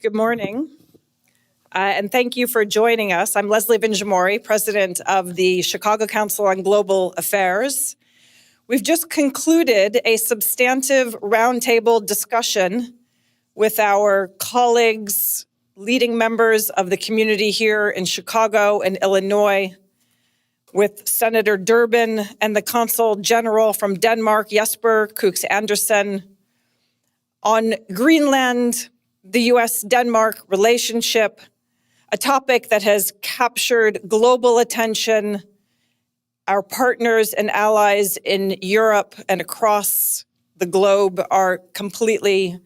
Good morning, and thank you for joining us. I'm Leslie Vinjamori, president of the Chicago Council on Global Affairs. We've just concluded a substantive roundtable discussion with our colleagues, leading members of the community here in Chicago and Illinois, with Senator Durbin and the Consul General from Denmark, Jesper Kux Andersen, on Greenland, the US-Denmark relationship, a topic that has captured global attention. Our partners and allies in Europe and across the globe are completely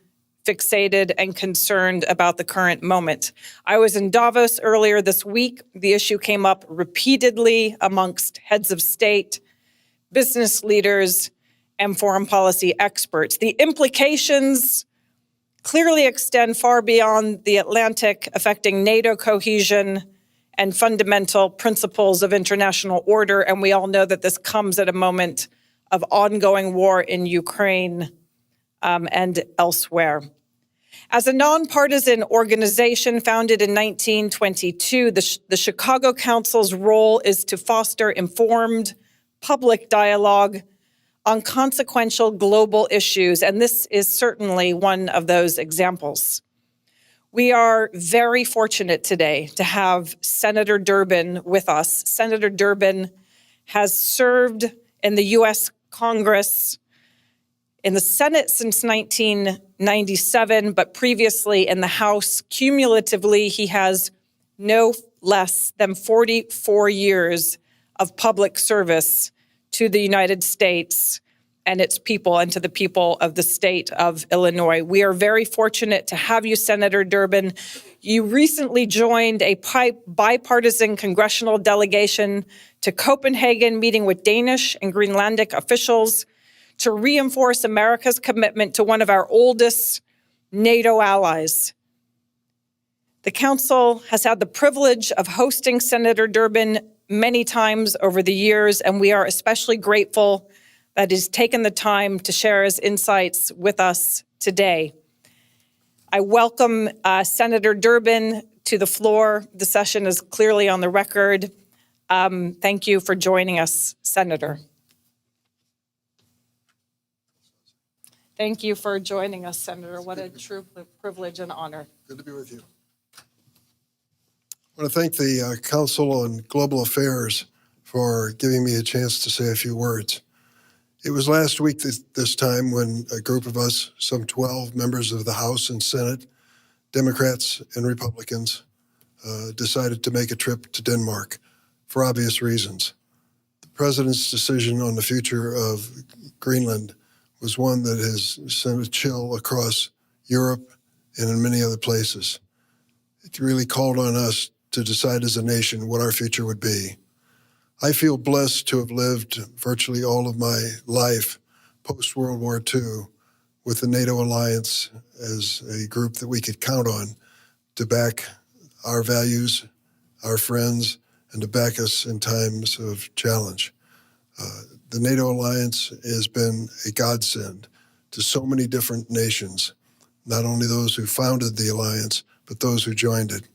fixated and concerned about the current moment. I was in Davos earlier this week. The issue came up repeatedly amongst heads of state, business leaders, and foreign policy experts. The implications clearly extend far beyond the Atlantic, affecting NATO cohesion and fundamental principles of international order. And we all know that this comes at a moment of ongoing war in Ukraine and elsewhere. As a nonpartisan organization founded in 1922, the Chicago Council's role is to foster informed public dialogue on consequential global issues, and this is certainly one of those examples. We are very fortunate today to have Senator Durbin with us. Senator Durbin has served in the U.S. Congress, in the Senate since 1997, but previously in the House. Cumulatively, he has no less than 44 years of public service to the United States and its people, and to the people of the state of Illinois. We are very fortunate to have you, Senator Durbin. You recently joined a bipartisan congressional delegation to Copenhagen, meeting with Danish and Greenlandic officials to reinforce America's commitment to one of our oldest NATO allies. The Council has had the privilege of hosting Senator Durbin many times over the years, and we are especially grateful that he's taken the time to share his insights with us today. I welcome Senator Durbin to the floor. The session is clearly on the record. Thank you for joining us, Senator. Thank you for joining us, Senator. What a true privilege and honor. Good to be with you. I want to thank the Council on Global Affairs for giving me a chance to say a few words. It was last week this time when a group of us, some 12 members of the House and Senate, Democrats and Republicans, decided to make a trip to Denmark for obvious reasons. The President's decision on the future of Greenland was one that has sent a chill across Europe and in many other places. It really called on us to decide as a nation what our future would be. I feel blessed to have lived virtually all of my life post-World War II with the NATO alliance as a group that we could count on to back our values, our friends, and to back us in times of challenge. The NATO alliance has been a godsend to so many different nations, not only those who founded the alliance, but those who joined it.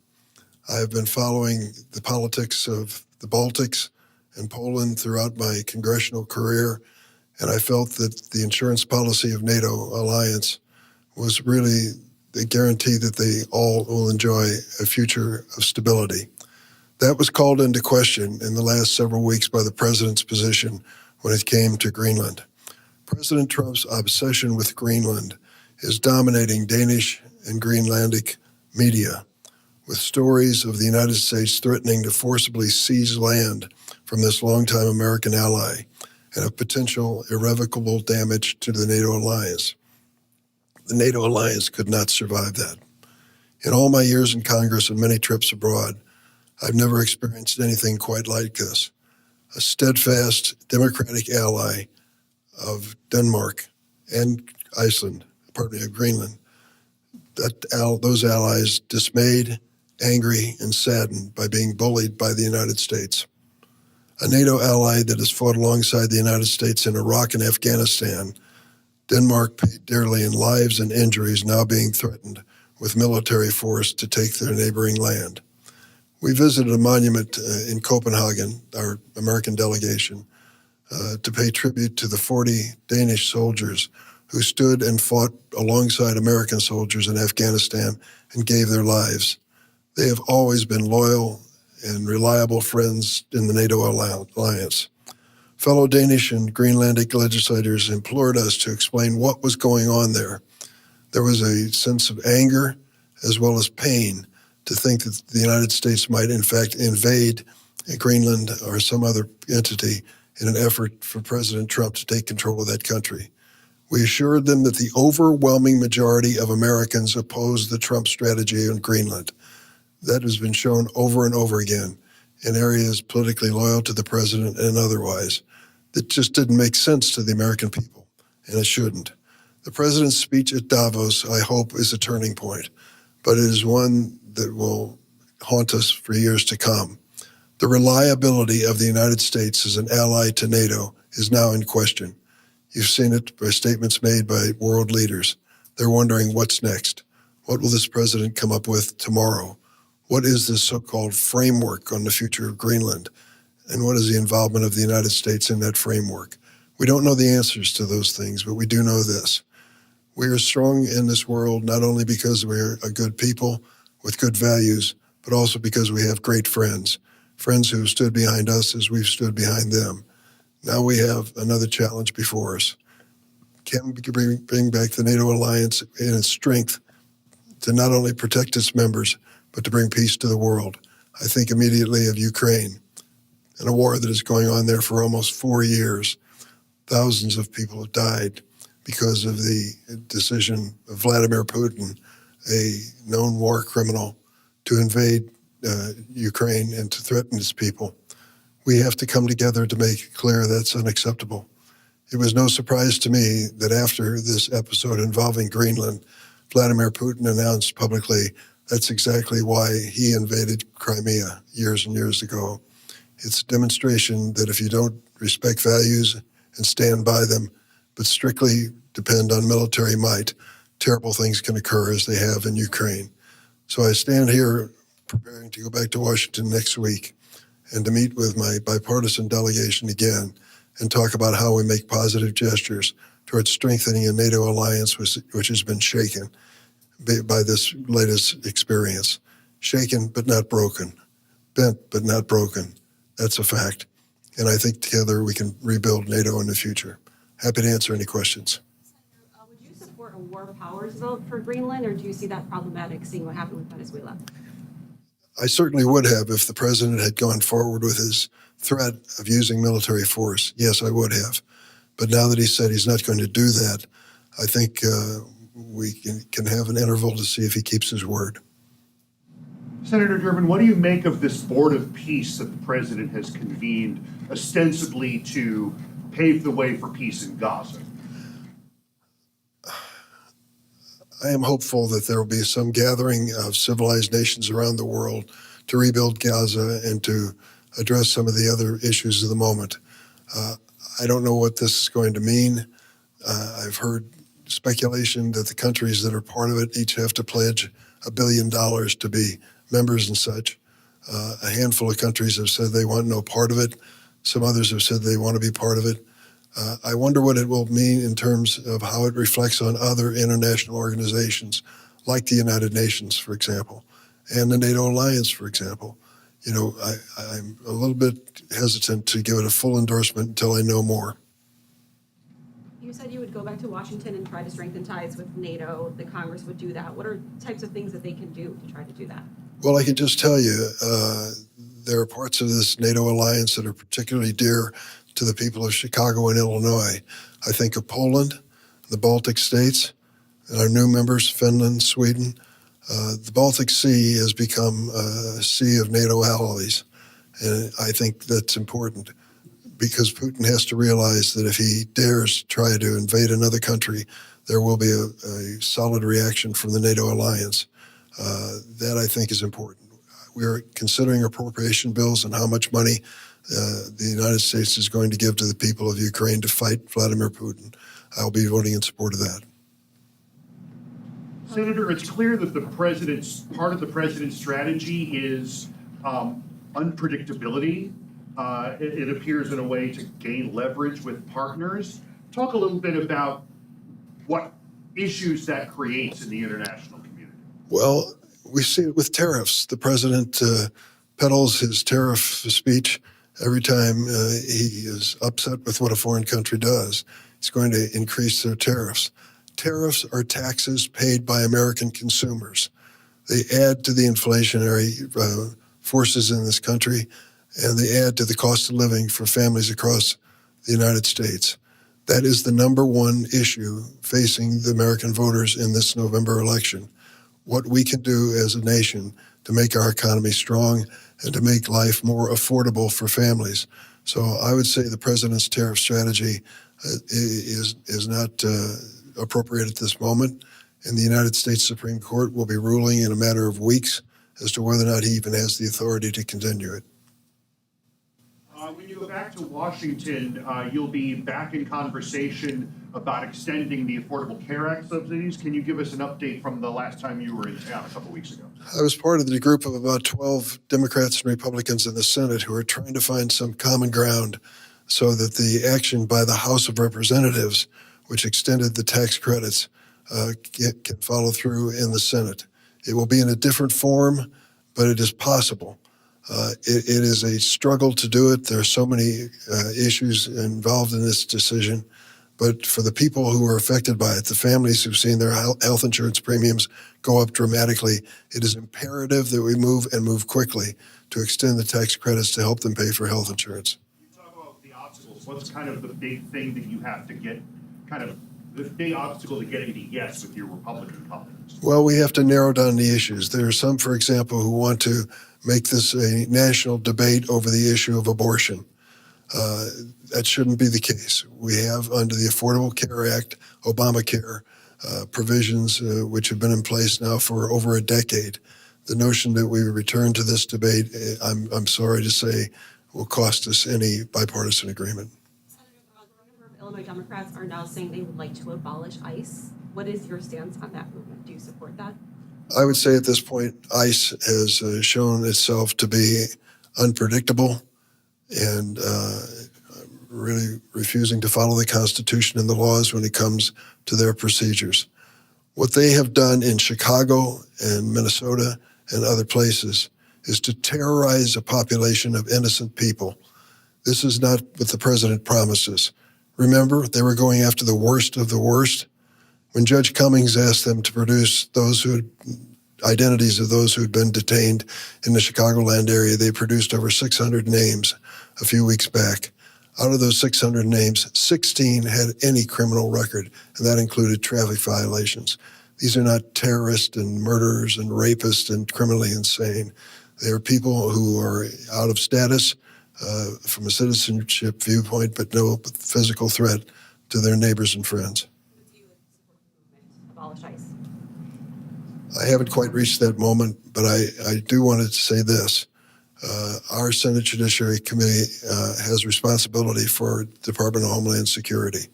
I have been following the politics of the Baltics and Poland throughout my congressional career, and I felt that the insurance policy of NATO alliance was really the guarantee that they all will enjoy a future of stability. That was called into question in the last several weeks by the President's position when it came to Greenland. President Trump's obsession with Greenland is dominating Danish and Greenlandic media, with stories of the United States threatening to forcibly seize land from this longtime American ally and of potential irrevocable damage to the NATO alliance. The NATO alliance could not survive that. In all my years in Congress and many trips abroad, I've never experienced anything quite like this. A steadfast democratic ally of Denmark and of Greenland, those allies dismayed, angry, and saddened by being bullied by the United States. A NATO ally that has fought alongside the United States in Iraq and Afghanistan, Denmark paid dearly in lives and injuries, now being threatened with military force to take their neighboring land. We visited a monument in Copenhagen, our American delegation, to pay tribute to the 40 Danish soldiers who stood and fought alongside American soldiers in Afghanistan and gave their lives. They have always been loyal and reliable friends in the NATO alliance. Fellow Danish and Greenlandic legislators implored us to explain what was going on there. There was a sense of anger as well as pain to think that the United States might in fact invade Greenland or some other entity in an effort for President Trump to take control of that country. We assured them that the overwhelming majority of Americans oppose the Trump strategy in Greenland. That has been shown over and over again in areas politically loyal to the president and otherwise. That just didn't make sense to the American people, and it shouldn't. The president's speech at Davos, I hope, is a turning point, but it is one that will haunt us for years to come. The reliability of the United States as an ally to NATO is now in question. You've seen it by statements made by world leaders. They're wondering what's next. What will this president come up with tomorrow? What is this so-called framework on the future of Greenland? And what is the involvement of the United States in that framework? We don't know the answers to those things, but we do know this. We are strong in this world not only because we're a good people with good values, but also because we have great friends who stood behind us as we've stood behind them. Now we have another challenge before us. Can we bring back the NATO alliance in its strength to not only protect its members, but to bring peace to the world? I think immediately of Ukraine and a war that is going on there for almost 4 years. Thousands of people have died because of the decision of Vladimir Putin, a known war criminal, to invade Ukraine and to threaten its people. We have to come together to make it clear that's unacceptable. It was no surprise to me that after this episode involving Greenland, Vladimir Putin announced publicly that's exactly why he invaded Crimea years and years ago. It's a demonstration that if you don't respect values and stand by them, but strictly depend on military might, terrible things can occur as they have in Ukraine. So I stand here preparing to go back to Washington next week and to meet with my bipartisan delegation again and talk about how we make positive gestures towards strengthening a NATO alliance which has been shaken by this latest experience. Shaken but not broken. Bent but not broken. That's a fact. And I think together we can rebuild NATO in the future. Happy to answer any questions. Senator, would you support a war powers vote for Greenland, or do you see that problematic, seeing what happened with Venezuela? I certainly would have if the president had gone forward with his threat of using military force. Yes, I would have. But now that he said he's not going to do that, I think we can have an interval to see if he keeps his word. Senator Durbin, what do you make of this board of peace that the president has convened ostensibly to pave the way for peace in Gaza? I am hopeful that there will be some gathering of civilized nations around the world to rebuild Gaza and to address some of the other issues of the moment. I don't know what this is going to mean. I've heard speculation that the countries that are part of it each have to pledge $1 billion to be members and such. A handful of countries have said they want no part of it. Some others have said they want to be part of it. I wonder what it will mean in terms of how it reflects on other international organizations, like the United Nations, for example, and the NATO alliance, for example. You know, I'm a little bit hesitant to give it a full endorsement until I know more. You said you would go back to Washington and try to strengthen ties with NATO. The Congress would do that. What are types of things that they can do to try to do that? Well, I can just tell you, there are parts of this NATO alliance that are particularly dear to the people of Chicago and Illinois. I think of Poland, the Baltic states, and our new members, Finland, Sweden. The Baltic Sea has become a sea of NATO allies, and I think that's important because Putin has to realize that if he dares try to invade another country, there will be a solid reaction from the NATO alliance. That, I think, is important. We are considering appropriation bills and how much money the United States is going to give to the people of Ukraine to fight Vladimir Putin. I'll be voting in support of that. Senator, it's clear that part of the president's strategy is unpredictability. It appears in a way to gain leverage with partners. Talk a little bit about what issues that creates in the international community. Well, we see it with tariffs. The president peddles his tariff speech every time he is upset with what a foreign country does. He's going to increase their tariffs. Tariffs are taxes paid by American consumers. They add to the inflationary forces in this country, and they add to the cost of living for families across the United States. That is the number one issue facing the American voters in this November election. What we can do as a nation to make our economy strong and to make life more affordable for families. So I would say the president's tariff strategy is not appropriate at this moment. And the United States Supreme Court will be ruling in a matter of weeks as to whether or not he even has the authority to continue it. When you go back to Washington, you'll be back in conversation about extending the Affordable Care Act subsidies. Can you give us an update from the last time you were in town a couple weeks ago? I was part of the group of about 12 Democrats and Republicans in the Senate who are trying to find some common ground so that the action by the House of Representatives, which extended the tax credits, can follow through in the Senate. It will be in a different form, but it is possible. It is a struggle to do it. There are so many issues involved in this decision. But for the people who are affected by it, the families who've seen their health insurance premiums go up dramatically, it is imperative that we move and move quickly to extend the tax credits to help them pay for health insurance. You talk about the obstacles. What's kind of the big thing that you have to get, kind of the big obstacle to getting to yes with your Republican colleagues? Well, we have to narrow down the issues. There are some, for example, who want to make this a national debate over the issue of abortion. That shouldn't be the case. We have, under the Affordable Care Act, Obamacare, provisions which have been in place now for over a decade. The notion that we return to this debate, I'm sorry to say, will cost us any bipartisan agreement. Senator, a number of Illinois Democrats are now saying they would like to abolish ICE. What is your stance on that movement? Do you support that? I would say at this point, ICE has shown itself to be unpredictable and really refusing to follow the Constitution and the laws when it comes to their procedures. What they have done in Chicago and Minnesota and other places is to terrorize a population of innocent people. This is not what the president promises. Remember, they were going after the worst of the worst. When Judge Cummings asked them to produce identities of those who had been detained in the Chicagoland area, they produced over 600 names a few weeks back. Out of those 600 names, 16 had any criminal record, and that included traffic violations. These are not terrorists and murderers and rapists and criminally insane. They are people who are out of status from a citizenship viewpoint, but no physical threat to their neighbors and friends. Abolish ICE. I haven't quite reached that moment, but I do want to say this. Our Senate Judiciary Committee has responsibility for Department of Homeland Security.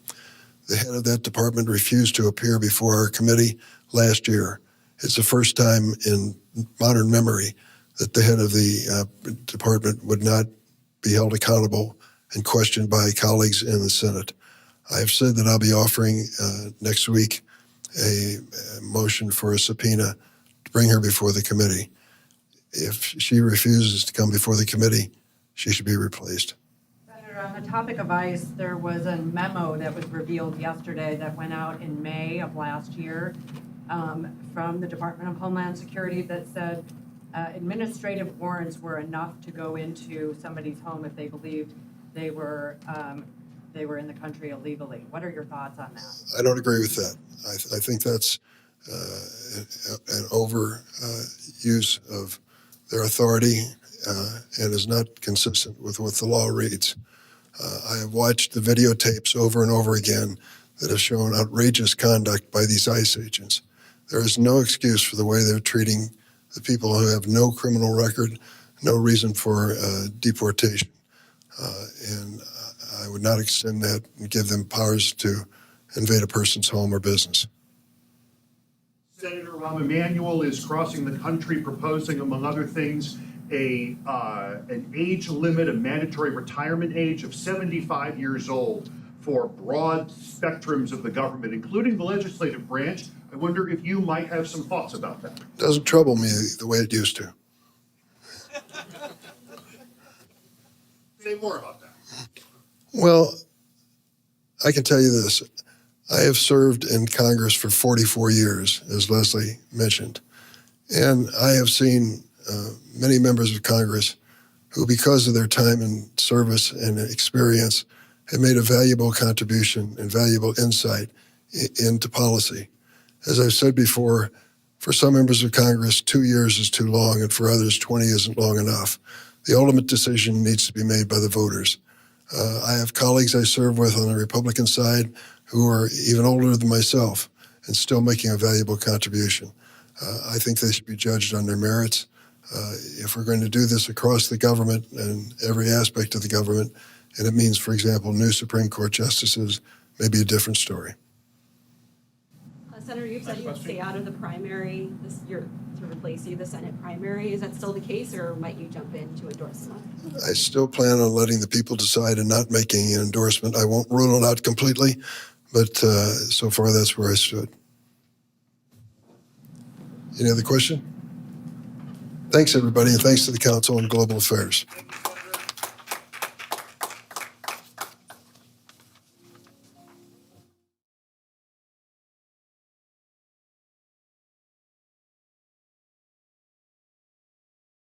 The head of that department refused to appear before our committee last year. It's the first time in modern memory that the head of the department would not be held accountable and questioned by colleagues in the Senate. I have said that I'll be offering next week a motion for a subpoena to bring her before the committee. If she refuses to come before the committee, she should be replaced. Senator, on the topic of ICE, there was a memo that was revealed yesterday that went out in May of last year from the Department of Homeland Security that said administrative warrants were enough to go into somebody's home if they believed they were in the country illegally. What are your thoughts on that? I don't agree with that. I think that's an overuse of their authority and is not consistent with what the law reads. I have watched the videotapes over and over again that have shown outrageous conduct by these ICE agents. There is no excuse for the way they're treating the people who have no criminal record, no reason for deportation. And I would not extend that and give them powers to invade a person's home or business. Senator Rahm Emanuel is crossing the country proposing, among other things, an age limit, a mandatory retirement age of 75 years old for broad spectrums of the government, including the legislative branch. I wonder if you might have some thoughts about that. Doesn't trouble me the way it used to. Say more about that. Well, I can tell you this. I have served in Congress for 44 years, as Leslie mentioned. And I have seen many members of Congress who, because of their time and service and experience, have made a valuable contribution and valuable insight into policy. As I've said before, for some members of Congress, 2 years is too long, and for others, 20 isn't long enough. The ultimate decision needs to be made by the voters. I have colleagues I serve with on the Republican side who are even older than myself and still making a valuable contribution. I think they should be judged on their merits. If we're going to do this across the government and every aspect of the government, and it means, for example, new Supreme Court justices, maybe a different story. Senator, you've said you'd stay out of the primary this year to replace you, the Senate primary. Is that still the case, or might you jump in to endorse someone? I still plan on letting the people decide and not making an endorsement. I won't rule it out completely, but so far that's where I stood. Any other question? Thanks, everybody, and thanks to the Council on Global Affairs.